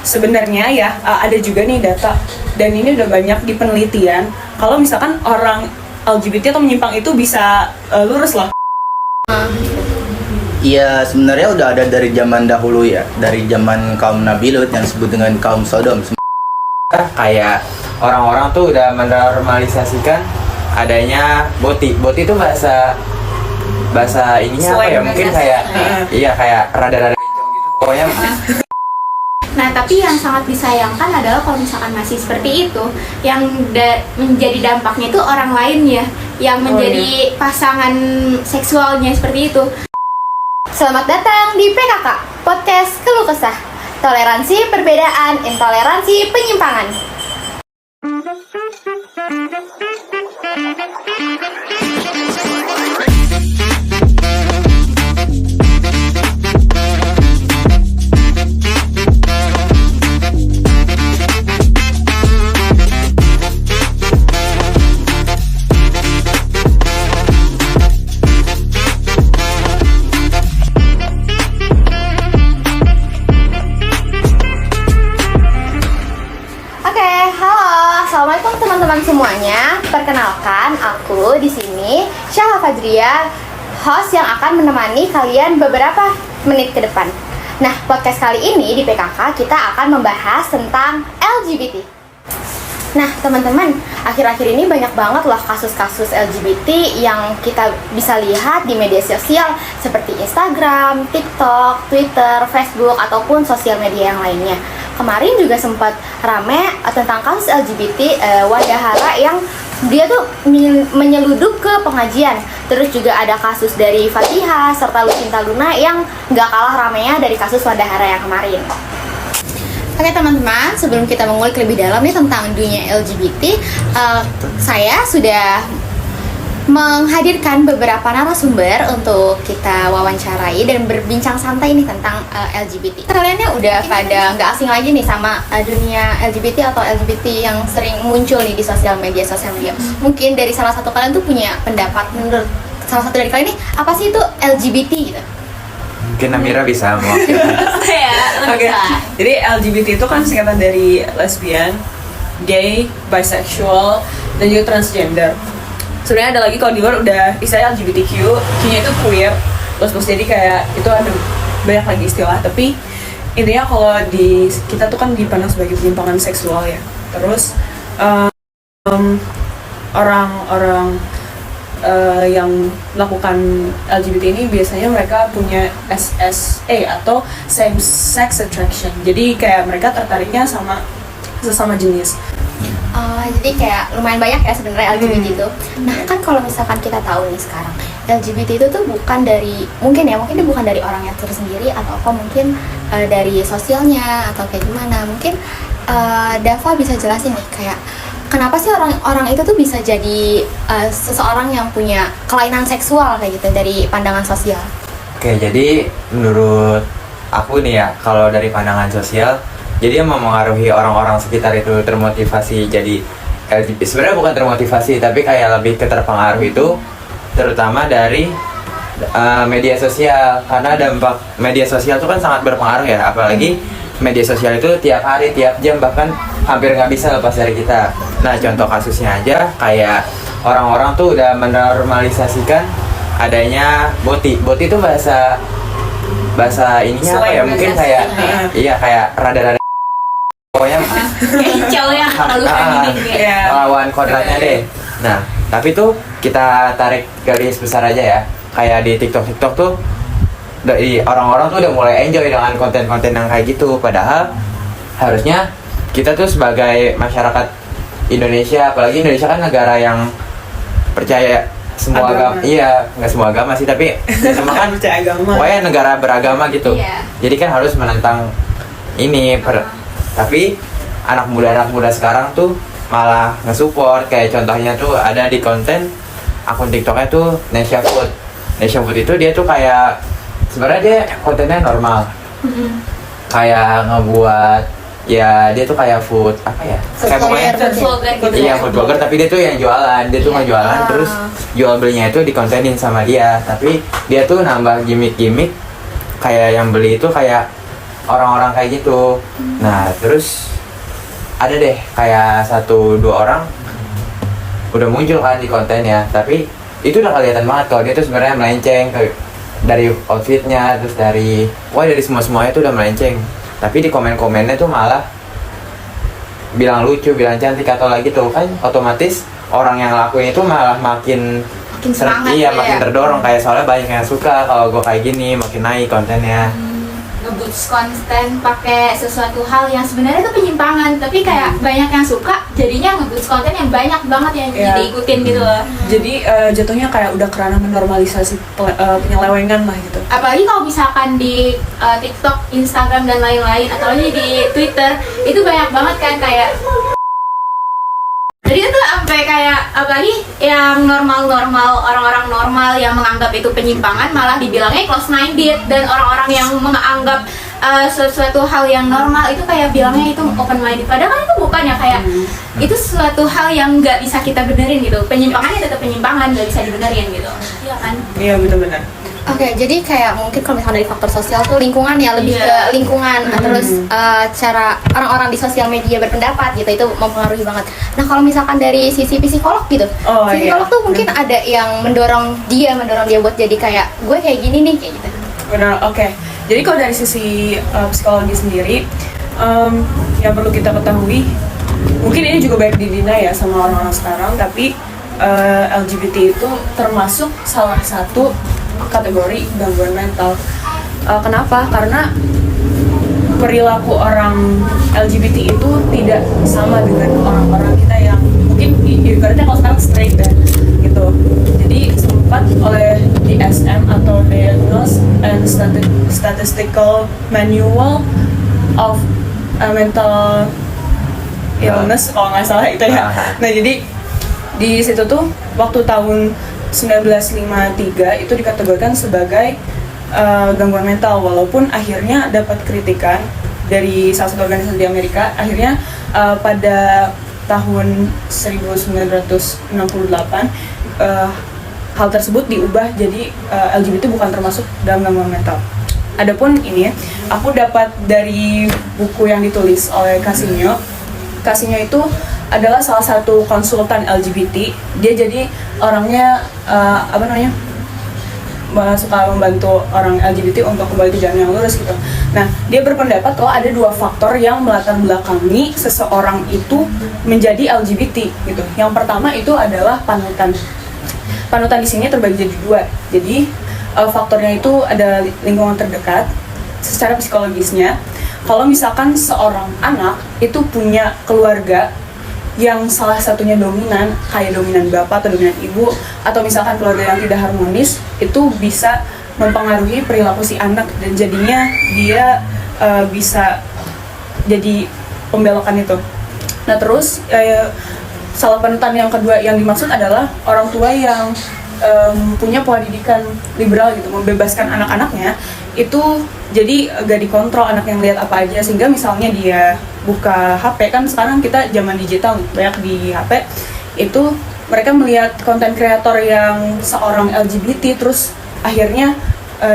sebenarnya ya ada juga nih data, dan ini udah banyak di penelitian kalau misalkan orang LGBT atau menyimpang itu bisa lurus loh. Iya, sebenarnya udah ada dari zaman dahulu ya, dari zaman kaum Nabi Lut yang disebut dengan kaum Sodom. Kayak orang-orang tuh udah menormalisasikan adanya boti. Boti itu bahasa ininya apa ya? Mungkin kayak iya kayak rada-rada gitu. Pokoknya Nah, tapi yang sangat disayangkan adalah kalau misalkan masih seperti itu, yang menjadi dampaknya itu orang lain ya, yang menjadi pasangan seksualnya seperti itu. Selamat datang di PKK, Podcast Keluh Kesah. Toleransi perbedaan, intoleransi penyimpangan. Assalamualaikum teman-teman semuanya. Perkenalkan, aku di sini Syahla Fajria, host yang akan menemani kalian beberapa menit ke depan. Nah, podcast kali ini di PKK kita akan membahas tentang LGBT. Nah, teman-teman, akhir-akhir ini banyak banget loh kasus-kasus LGBT yang kita bisa lihat di media sosial seperti Instagram, TikTok, Twitter, Facebook, ataupun sosial media yang lainnya. Kemarin juga sempat rame tentang kasus LGBT Wadahara yang dia tuh menyeluduk ke pengajian. Terus juga ada kasus dari Fatihah serta Lucinta Luna yang gak kalah ramenya dari kasus Wadahara yang kemarin. Oke teman-teman, sebelum kita mengulik lebih dalam nih tentang dunia LGBT, saya sudah menghadirkan beberapa narasumber untuk kita wawancarai dan berbincang santai nih tentang LGBT. Kaliannya udah pada nggak asing lagi nih sama dunia LGBT atau LGBT yang sering muncul nih di sosial media. Mungkin dari salah satu kalian tuh punya pendapat, menurut salah satu dari kalian nih apa sih itu LGBT gitu? mungkin Amira bisa mau. Oke. Jadi LGBT itu kan singkatan dari lesbian, gay, bisexual, dan juga transgender. Sebenarnya ada lagi kalau di luar udah istilah LGBTQ, Q-nya itu queer, plus jadi kayak itu ada banyak lagi istilah. Tapi intinya kalau di kita tuh kan dipandang sebagai penyimpangan seksual ya. Terus orang-orang yang melakukan LGBT ini biasanya mereka punya SSA atau same sex attraction. Jadi kayak mereka tertariknya sama sesama jenis. Jadi kayak lumayan banyak ya sebenarnya LGBT itu. Nah kan kalau misalkan kita tahu nih sekarang LGBT itu tuh bukan dari mungkin dia bukan dari orangnya tersendiri atau apa mungkin dari sosialnya atau kayak gimana. Mungkin Dava bisa jelasin nih kayak kenapa sih orang-orang itu tuh bisa jadi seseorang yang punya kelainan seksual kayak gitu dari pandangan sosial. Oke, jadi menurut aku nih ya, kalau dari pandangan sosial, jadi yang mempengaruhi orang-orang sekitar itu termotivasi jadi LGBT. Sebenarnya bukan termotivasi, tapi kayak lebih ke terpengaruh itu terutama dari media sosial. Karena dampak media sosial itu kan sangat berpengaruh ya, apalagi media sosial itu tiap hari, tiap jam, bahkan hampir nggak bisa lepas dari kita. Nah, contoh kasusnya aja kayak orang-orang tuh udah menormalisasikan adanya boti. Boti itu bahasa ininya apa ya? Mungkin kayak iya kayak rada-rada pokoknya ya kalau melawan kodratnya deh. Nah, tapi tuh kita tarik garis besar aja ya. Kayak di TikTok tuh orang-orang tuh udah mulai enjoy dengan konten-konten yang kayak gitu. Padahal harusnya kita tuh sebagai masyarakat Indonesia, apalagi Indonesia kan negara yang percaya semua agama. Iya, nggak semua agama sih, tapi sama kan percaya agama. Pokoknya negara beragama gitu. Iya. Jadi kan harus menentang ini. Tapi anak muda sekarang tuh malah nge-support. Kayak contohnya tuh ada di konten akun TikToknya tuh Nesha Food. Nesha Food itu dia tuh kayak sebenarnya dia kontennya normal. Kayak ngebuat ya dia tuh kayak food apa ya? Kayak pokoknya iya food blogger, tapi dia tuh yang jualan. Dia tuh ngejualan terus jual belinya itu dikontenin sama dia. Tapi dia tuh nambah gimmick-gimmick kayak yang beli itu kayak orang-orang kayak gitu. Nah terus ada deh kayak 1-2 orang udah muncul kan di kontennya, tapi itu udah kelihatan banget kalau dia tuh sebenarnya melenceng dari outfitnya, terus dari semuanya tuh udah melenceng. Tapi di komen-komennya tuh malah bilang lucu, bilang cantik, atau lagi tuh kan otomatis orang yang lakuin itu malah makin semangat iya, ya. makin terdorong kayak soalnya banyak yang suka kalau gue kayak gini, makin naik kontennya. Nge-boost konten pakai sesuatu hal yang sebenarnya itu penyimpangan, tapi kayak banyak yang suka, jadinya nge-boost konten yang banyak banget yang Iya. diikutin gitu loh. Jadi jatuhnya kayak udah kerana menormalisasi penyelewengan lah gitu. Apalagi kalau misalkan di TikTok, Instagram dan lain-lain, atau lagi di Twitter, itu banyak banget kan kayak jadi itu sampai kayak apalagi yang normal-normal, orang-orang normal yang menganggap itu penyimpangan malah dibilangnya close-minded, dan orang-orang yang menganggap sesuatu hal yang normal itu kayak bilangnya itu open-minded, padahal kan itu bukan ya, kayak itu sesuatu hal yang nggak bisa kita benerin gitu. Penyimpangannya tetap penyimpangan, nggak bisa dibenerin gitu. Iya kan? Iya benar-benar. Oke, jadi kayak mungkin kalau misalnya dari faktor sosial tuh lingkungan ya, lebih Iya. ke lingkungan, terus cara orang-orang di sosial media berpendapat gitu, itu mempengaruhi banget. Nah kalau misalkan dari sisi psikolog gitu, Oh, psikolog iya. tuh mungkin ada yang mendorong dia buat jadi kayak gue kayak gini nih, kayak gitu. Benar, oke. Jadi kalau dari sisi psikologi sendiri, yang perlu kita ketahui, mungkin ini juga banyak didina ya sama orang-orang sekarang, tapi LGBT itu termasuk salah satu kategori gangguan mental. Kenapa? Karena perilaku orang LGBT itu tidak sama dengan orang-orang kita yang mungkin ibaratnya kalau sekarang straight ya gitu. Jadi sempat oleh DSM atau Diagnostic and Statistical Manual of Mental Illness kalau nggak salah itu ya. Nah jadi di situ tuh waktu tahun 1953 itu dikategorikan sebagai gangguan mental, walaupun akhirnya dapat kritikan dari salah satu organisasi di Amerika. Akhirnya pada tahun 1968 hal tersebut diubah jadi LGBT bukan termasuk dalam gangguan mental. Adapun ini aku dapat dari buku yang ditulis oleh Casinho. Casinho itu adalah salah satu konsultan LGBT. Dia jadi orangnya suka membantu orang LGBT untuk kembali ke jalan yang lurus gitu. Nah, dia berpendapat kalau ada 2 faktor yang melatar belakangi seseorang itu menjadi LGBT gitu. Yang pertama itu adalah panutan. Panutan di sini terbagi jadi 2. Jadi faktornya itu ada lingkungan terdekat. Secara psikologisnya, kalau misalkan seorang anak itu punya keluarga yang salah satunya dominan, kayak dominan bapak atau dominan ibu, atau misalkan keluarga yang tidak harmonis, itu bisa mempengaruhi perilaku si anak dan jadinya dia bisa jadi pembelokan itu. Nah terus salah panutan yang kedua yang dimaksud adalah orang tua yang punya pola didikan liberal gitu, membebaskan anak-anaknya itu jadi gak dikontrol anak yang lihat apa aja, sehingga misalnya dia buka HP, kan sekarang kita zaman digital banyak di HP, itu mereka melihat konten kreator yang seorang LGBT terus akhirnya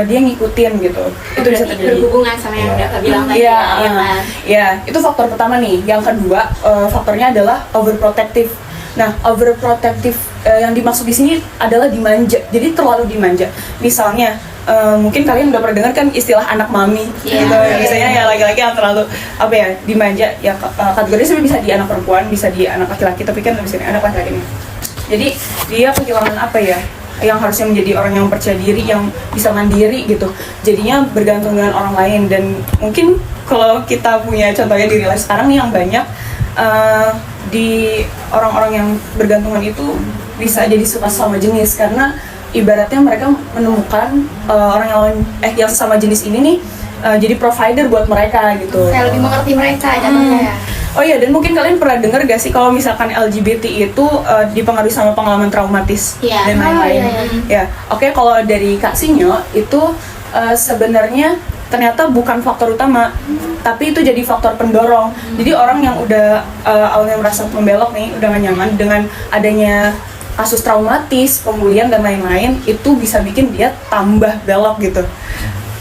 dia ngikutin gitu. Itu bisa terjadi. Berhubungan sama yang udah bilang tadi Iya, ya kan? ya, itu faktor pertama nih. Yang kedua, faktornya adalah overprotective. Nah, overprotective yang dimaksud di sini adalah dimanja. Jadi terlalu dimanja. Misalnya, mungkin kalian udah pernah dengar kan istilah anak mami, gitu. Biasanya ya laki-laki yang terlalu dimanja. Ya kategorinya sebenarnya bisa di anak perempuan, bisa di anak laki-laki, tapi kan lebih sering anak laki-laki nih. Jadi dia kehilangan yang harusnya menjadi orang yang percaya diri, yang bisa mandiri gitu, jadinya bergantung dengan orang lain. Dan mungkin kalau kita punya contohnya di real life sekarang nih yang banyak di orang-orang yang bergantungan itu bisa jadi suka sama jenis, karena ibaratnya mereka menemukan orang yang sesama jenis ini nih jadi provider buat mereka gitu. Kayak lebih mengerti mereka jatuhnya ya. Oh iya, dan mungkin kalian pernah dengar gak sih kalau misalkan LGBT itu dipengaruhi sama pengalaman traumatis dan lain-lain. Ya, oke, kalau dari Kak Sinyo itu sebenarnya ternyata bukan faktor utama, tapi itu jadi faktor pendorong. Jadi orang yang udah awalnya merasa membelok nih, udah gak nyaman dengan adanya kasus traumatis, pembulian dan lain-lain, itu bisa bikin dia tambah belok gitu.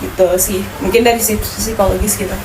gitu sih, mungkin dari sisi psikologis gitu.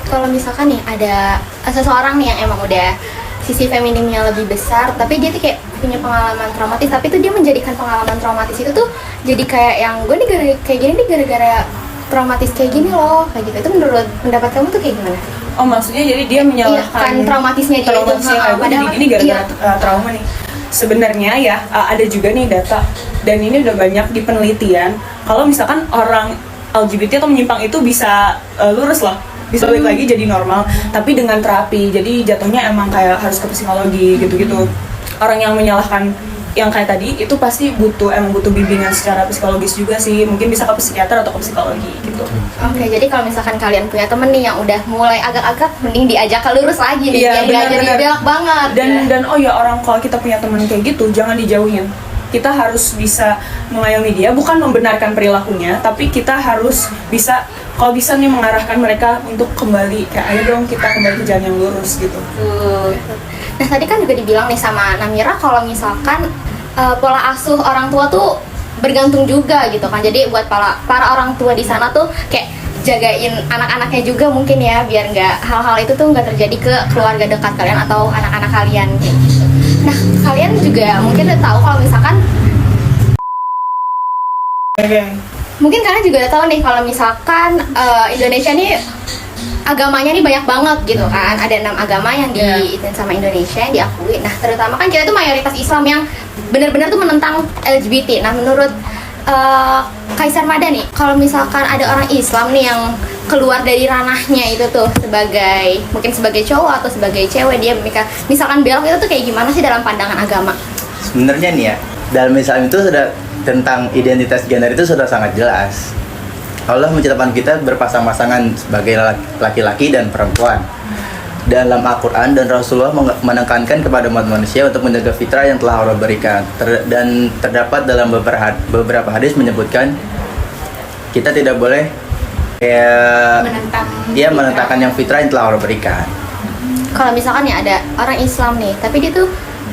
Kalau misalkan nih ada seseorang nih yang emang udah sisi feminimnya lebih besar, tapi dia tuh kayak punya pengalaman traumatis, tapi tuh dia menjadikan pengalaman traumatis itu tuh jadi kayak yang gue nih kayak gini nih gara-gara traumatis kayak gini loh, kayak gitu. Itu menurut pendapat kamu tuh kayak gimana? Oh, maksudnya jadi dia menyalahkan kan traumatisnya dia itu. kayak gue jadi gini gara-gara trauma nih. Sebenarnya ya ada juga nih data, dan ini udah banyak di penelitian, kalau misalkan orang LGBT atau menyimpang itu bisa lurus lah, bisa balik lagi jadi normal, tapi dengan terapi. Jadi jatuhnya emang kayak harus ke psikologi gitu-gitu. Orang yang menyalahkan yang kayak tadi itu pasti emang butuh bimbingan secara psikologis juga sih, mungkin bisa ke psikiater atau ke psikologi gitu. Oke, jadi kalau misalkan kalian punya temen nih yang udah mulai agak-agak, mending diajak ke lurus lagi nih, Iya, biar jadi belok banget. Dan oh ya, orang kalau kita punya teman kayak gitu jangan dijauhin. Kita harus bisa mengayomi dia, bukan membenarkan perilakunya, tapi kita harus bisa, kalau bisa nih mengarahkan mereka untuk kembali, kayak ayo dong kita kembali ke jalan yang lurus gitu. Nah tadi kan juga dibilang nih sama Namira kalau misalkan pola asuh orang tua tuh bergantung juga gitu kan. Jadi buat para orang tua di sana tuh kayak jagain anak-anaknya juga mungkin ya, biar nggak hal-hal itu tuh nggak terjadi ke keluarga dekat kalian atau anak-anak kalian kayak gitu. Nah kalian juga mungkin udah tahu kalau misalkan mungkin kalian juga udah tahu nih kalau misalkan Indonesia nih agamanya nih banyak banget gitu kan. Ada 6 agama yang diitin sama Indonesia, yang diakui. Nah terutama kan kita tuh mayoritas Islam yang benar-benar tuh menentang LGBT. Nah menurut Kaisar Mada nih, kalau misalkan ada orang Islam nih yang keluar dari ranahnya itu tuh mungkin sebagai cowok atau sebagai cewek, dia misalkan belok, itu tuh kayak gimana sih dalam pandangan agama? Sebenarnya nih ya, dalam Islam itu sudah tentang identitas gender itu sudah sangat jelas. Allah menciptakan kita berpasang-pasangan sebagai laki-laki dan perempuan. Dalam Al-Quran dan Rasulullah menekankan kepada umat manusia untuk menjaga fitrah yang telah Allah berikan. Dan terdapat dalam beberapa hadis menyebutkan kita tidak boleh menentangkan yang fitrah yang telah Allah berikan. Kalau misalkan ya ada orang Islam nih, tapi dia tuh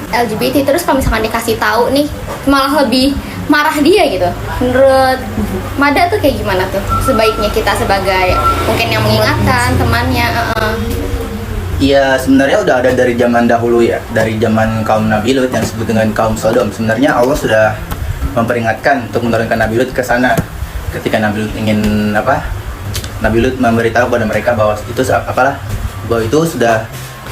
LGBT, terus kalau misalkan dikasih tahu nih malah lebih marah dia gitu. Menurut Mada tuh kayak gimana tuh sebaiknya kita sebagai mungkin yang mengingatkan temannya? Iya, sebenarnya udah ada dari zaman dahulu ya, dari zaman kaum Nabi Lut yang disebut dengan kaum Sodom. Sebenarnya Allah sudah memperingatkan untuk menurunkan Nabi Lut ke sana. Ketika Nabi Lut Nabi Lut memberitahu kepada mereka bahwa itu sudah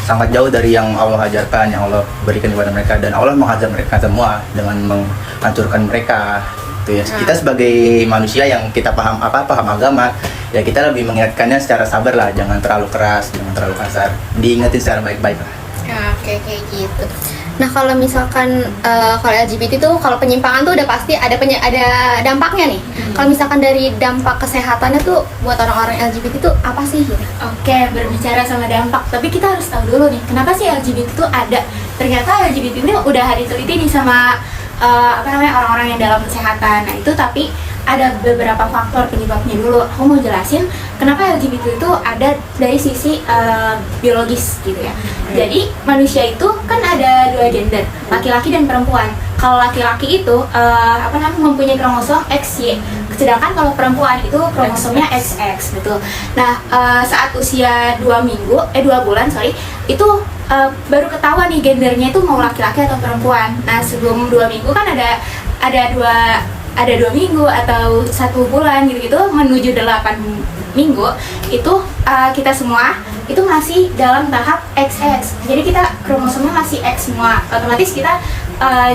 sangat jauh dari yang Allah ajarkan, yang Allah berikan kepada mereka, dan Allah menghajar mereka semua dengan menghancurkan mereka. Itu ya. Kita sebagai manusia yang kita paham agama, ya kita lebih mengingatkannya secara sabar lah, jangan terlalu keras, jangan terlalu kasar, diingetin secara baik-baik lah. Oke, kayak gitu. Nah kalau misalkan kalau LGBT tuh, kalau penyimpangan tuh udah pasti ada dampaknya nih. Kalau misalkan dari dampak kesehatannya tuh buat orang-orang LGBT tuh apa sih? Oke, berbicara sama dampak, tapi kita harus tahu dulu nih, kenapa sih LGBT itu ada? Ternyata LGBT ini udah diteliti nih sama orang-orang yang dalam kesehatan. Nah itu, tapi ada beberapa faktor penyebabnya dulu. Aku mau jelasin kenapa LGBT itu ada dari sisi biologis gitu ya. Jadi manusia itu kan ada 2 gender, laki-laki dan perempuan. Kalau laki-laki itu mempunyai kromosom XY, sedangkan kalau perempuan itu kromosomnya XX, betul. Nah saat usia 2 bulan itu baru ketahuan nih gendernya itu mau laki-laki atau perempuan. Nah sebelum 2 minggu kan ada 2 minggu atau 1 bulan gitu menuju 8 minggu itu kita semua itu masih dalam tahap XX. Jadi kita kromosomnya masih X semua, otomatis kita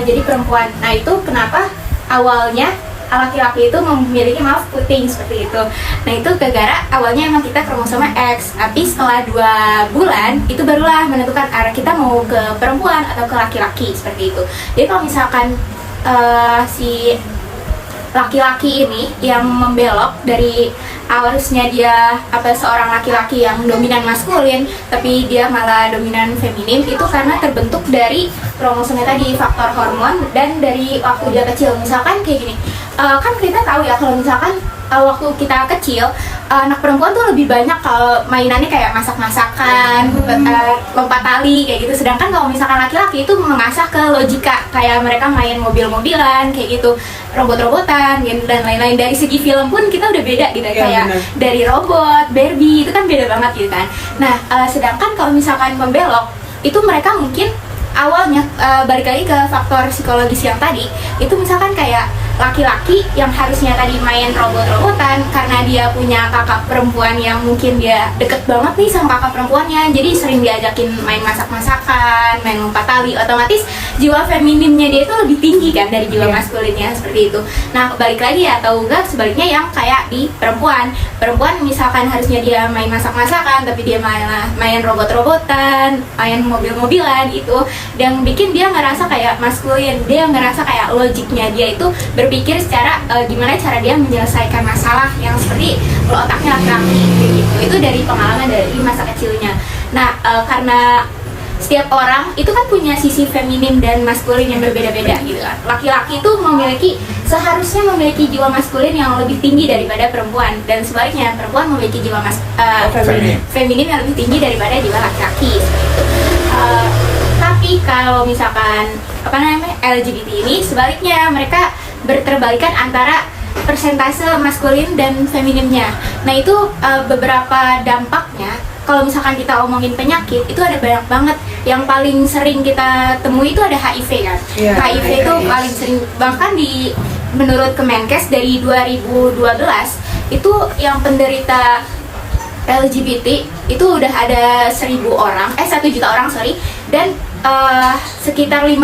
jadi perempuan. Nah itu kenapa awalnya laki-laki itu memiliki puting seperti itu. Nah itu gara-gara awalnya emang kita kromosomnya X, tapi setelah 2 bulan itu barulah menentukan arah kita mau ke perempuan atau ke laki-laki seperti itu. Jadi kalau misalkan si laki-laki ini yang membelok dari harusnya dia seorang laki-laki yang dominan maskulin, tapi dia malah dominan feminin, itu karena terbentuk dari kromosomnya tadi, faktor hormon, dan dari waktu dia kecil. Misalkan kayak gini, kan kita tahu ya kalau misalkan waktu kita kecil, anak perempuan tuh lebih banyak kalau mainannya kayak masak-masakan, lompat tali kayak gitu. Sedangkan kalau misalkan laki-laki itu mengasah ke logika, kayak mereka main mobil-mobilan kayak gitu, robot-robotan dan lain-lain. Dari segi film pun kita udah beda gitu, kayak bener. dari robot, Barbie itu kan beda banget gitu kan. Nah, sedangkan kalau misalkan pembelok itu mereka mungkin awalnya balik lagi ke faktor psikologis yang tadi, itu misalkan kayak laki-laki yang harusnya tadi main robot-robotan karena dia punya kakak perempuan yang mungkin dia deket banget nih sama kakak perempuannya, jadi sering diajakin main masak-masakan, main lompat tali, otomatis jiwa femininnya dia itu lebih tinggi kan dari jiwa maskulinnya, seperti itu. Nah, balik lagi atau enggak sebaliknya yang kayak di perempuan misalkan harusnya dia main masak-masakan tapi dia main robot-robotan, main mobil-mobilan itu, yang bikin dia ngerasa kayak maskulin, dia ngerasa kayak logiknya dia itu berpikir secara gimana cara dia menyelesaikan masalah yang seperti otaknya laki-laki gitu. Itu dari pengalaman dari masa kecilnya. Nah, karena setiap orang itu kan punya sisi feminin dan maskulin yang berbeda-beda gitu kan. Laki-laki itu seharusnya memiliki jiwa maskulin yang lebih tinggi daripada perempuan, dan sebaliknya perempuan memiliki jiwa feminin yang lebih tinggi daripada jiwa laki-laki. Tapi kalau misalkan LGBT ini sebaliknya, mereka berterbalikan antara persentase maskulin dan femininnya. Nah, itu beberapa dampaknya. Kalau misalkan kita omongin penyakit, itu ada banyak banget. Yang paling sering kita temui itu ada HIV kan. HIV itu paling sering, bahkan menurut Kemenkes dari 2012 itu yang penderita LGBT itu udah ada 1 juta orang dan sekitar 5%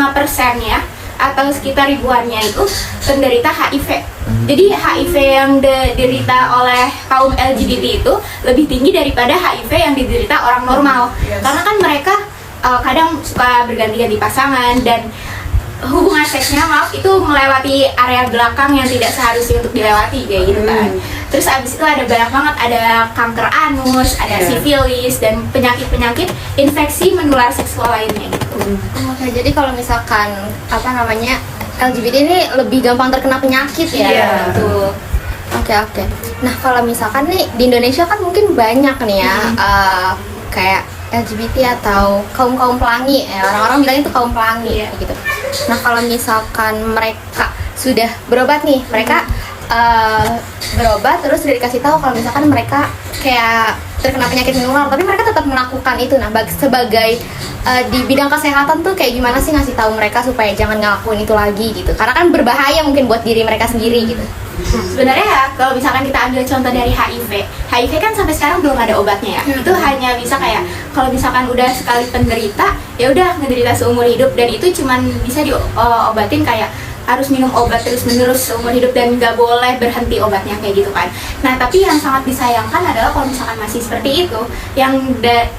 ya atau sekitar ribuannya itu penderita HIV. Jadi HIV yang diderita oleh kaum LGBT itu lebih tinggi daripada HIV yang diderita orang normal. Karena kan mereka kadang suka berganti-ganti pasangan dan hubungan seksnya itu melewati area belakang yang tidak seharusnya untuk dilewati kayak gitu kan. Terus abis itu ada banyak banget, ada kanker anus, ada sifilis dan penyakit-penyakit infeksi menular seksual lainnya gitu. Oke, jadi kalau misalkan LGBT ini lebih gampang terkena penyakit ya. Iya. Betul. Oke. Nah, kalau misalkan nih di Indonesia kan mungkin banyak nih ya kayak LGBT atau kaum pelangi ya, orang-orang bilang itu kaum pelangi gitu. Nah, kalau misalkan mereka sudah berobat nih, mereka berobat terus sudah dikasih tahu kalau misalkan mereka kayak terkena penyakit menular, tapi mereka tetap melakukan itu. Nah, sebagai di bidang kesehatan tuh kayak gimana sih ngasih tahu mereka supaya jangan ngelakuin itu lagi gitu? Karena kan berbahaya mungkin buat diri mereka sendiri gitu. Sebenarnya ya, kalau misalkan kita ambil contoh dari HIV kan sampai sekarang belum ada obatnya ya. Itu hanya bisa kayak kalau misalkan udah sekali penderita, ya udah menderita seumur hidup, dan itu cuman bisa diobatin kayak harus minum obat terus-menerus seumur hidup dan nggak boleh berhenti obatnya kayak gitu kan. Nah, tapi yang sangat disayangkan adalah kalau misalkan masih seperti itu, yang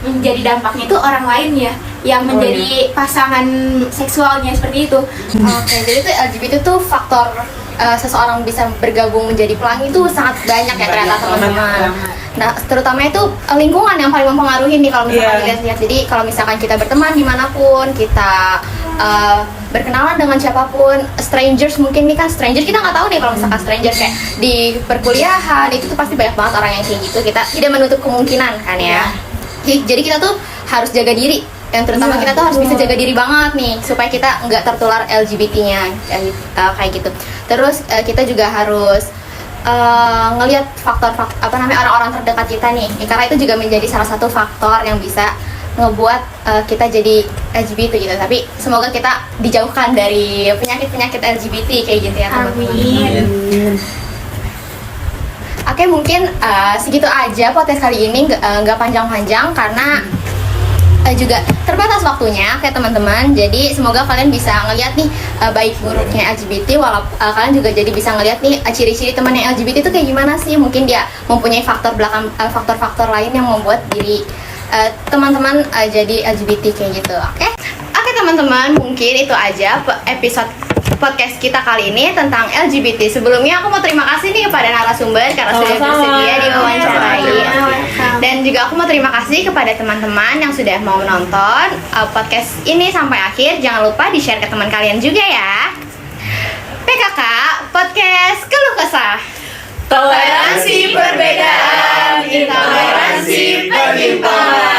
menjadi dampaknya itu orang lain ya, yang menjadi pasangan seksualnya seperti itu. Oke, jadi tuh LGBT tuh faktor seseorang bisa bergabung menjadi pelangi itu sangat banyak ya ternyata teman-teman. Nah, terutama itu lingkungan yang paling mempengaruhi nih kalau misalkan dilihat. Jadi kalau misalkan kita berteman dimanapun, kita berkenalan dengan siapapun, strangers mungkin nih kan, stranger kita nggak tahu nih kalau misalkan stranger kayak di perkuliahan itu tuh pasti banyak banget orang yang kayak gitu. Kita tidak menutup kemungkinan kan ya. Jadi kita tuh harus jaga diri. Yang terutama kita tuh harus bisa jaga diri banget nih supaya kita nggak tertular LGBT-nya kayak gitu. Terus kita juga harus ngelihat faktor-faktor orang-orang terdekat kita nih, karena itu juga menjadi salah satu faktor yang bisa ngebuat kita jadi LGBT gitu. Tapi semoga kita dijauhkan dari penyakit-penyakit LGBT kayak gitu ya teman-teman. Amin. Oke, mungkin segitu aja podcast kali ini, nggak panjang-panjang karena juga terbatas waktunya kayak teman-teman. Jadi semoga kalian bisa ngeliat nih baik buruknya LGBT, walaupun kalian juga jadi bisa ngeliat nih ciri-ciri teman yang LGBT itu kayak gimana sih. Mungkin dia mempunyai faktor-faktor lain yang membuat diri teman-teman jadi LGBT kayak gitu. Oke teman-teman, mungkin itu aja episode podcast kita kali ini tentang LGBT. Sebelumnya aku mau terima kasih nih kepada narasumber karena sudah bersedia diwawancarai. Dan juga aku mau terima kasih kepada teman-teman yang sudah mau menonton podcast ini sampai akhir. Jangan lupa di-share ke teman kalian juga ya. PKK Podcast Keluh Kesah. Toleransi perbedaan, intoleransi penyimpangan.